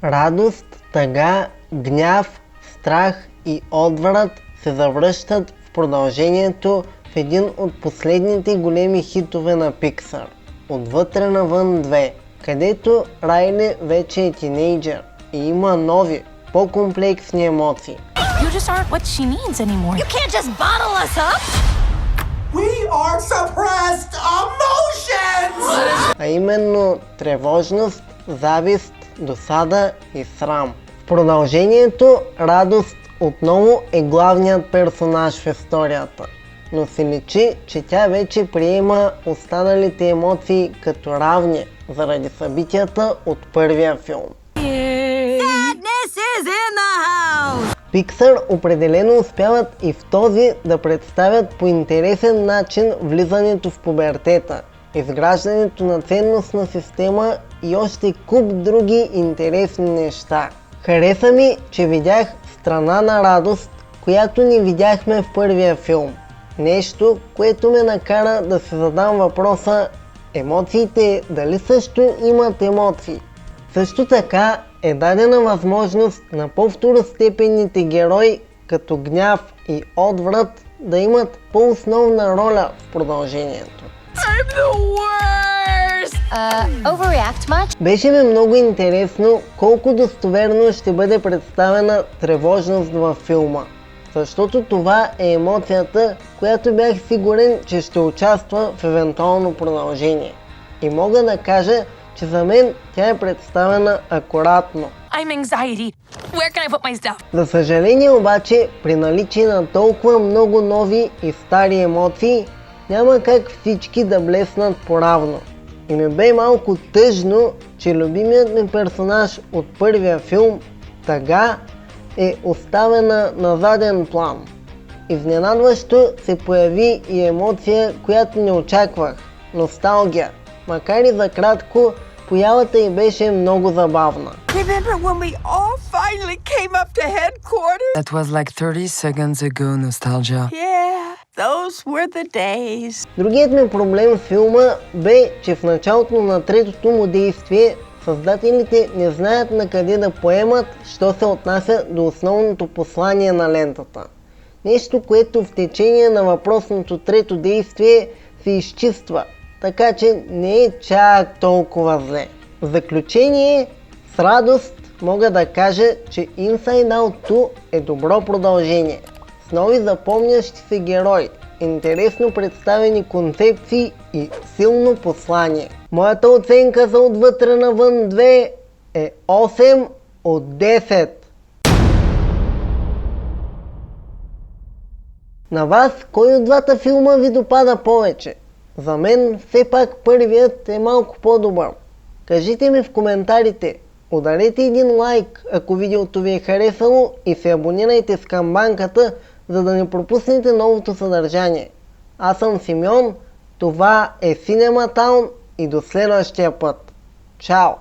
Радост, тъга, гняв, страх и отврат се завръщат в продължението в един от последните големи хитове на Pixar – Отвътре навън 2, където Райли вече е тинейджър и има нови, по-комплексни емоции. You just aren't what she needs anymore. You can't just bottle us up! We are suppressed emotions! А именно тревожност, завист, досада и срам. В продължението Радост отново е главният персонаж в историята, но се личи, че тя вече приема останалите емоции като равни заради събитията от първия филм. Pixar определено успяват и в този да представят по интересен начин влизането в пубертета, изграждането на ценностна система и още куп други интересни неща. Хареса ми, че видях страна на Радост, която не видяхме в първия филм. Нещо, което ме накара да се задам въпроса: емоциите дали също имат емоции? Също така е дадена възможност на по-второстепенните герои, като гняв и отврат, да имат по-основна роля в продължението. I'm the worst! Overreact much? Беше ми много интересно колко достоверно ще бъде представена тревожност във филма, защото това е емоцията, която бях сигурен, че ще участва в евентуално продължение. И мога да кажа, че за мен тя е представена акуратно. I'm anxiety. Where can I put my stuff? За съжаление обаче, при наличие на толкова много нови и стари емоции, няма как всички да блеснат поравно. И ми бе малко тъжно, че любимият ми персонаж от първия филм, Тъга, е оставена на заден план. Изненадващо се появи и емоция, която не очаквах – носталгия. Макар и за кратко, появата й беше много забавна. Remember when we all finally came up to headquarters? That was like 30 seconds ago, nostalgia. Yeah, those were the days. Другият ми проблем в филма бе, че в началото на третото му действие създателите не знаят на къде да поемат, що се отнася до основното послание на лентата. Нещо, което в течение на въпросното трето действие се изчиства, така че не е чак толкова зле. В заключение, с радост мога да кажа, че Inside Out 2 е добро продължение, с нови запомнящи се герои, интересно представени концепции и силно послание. Моята оценка за Отвътре навън 2 е 8 от 10. На вас, кой от двата филма ви допада повече? За мен все пак първият е малко по-добър. Кажете ми в коментарите, ударете един лайк, ако видеото ви е харесало, и се абонирайте с камбанката, за да не пропуснете новото съдържание. Аз съм Симеон, това е Cinema Town и до следващия път. Чао!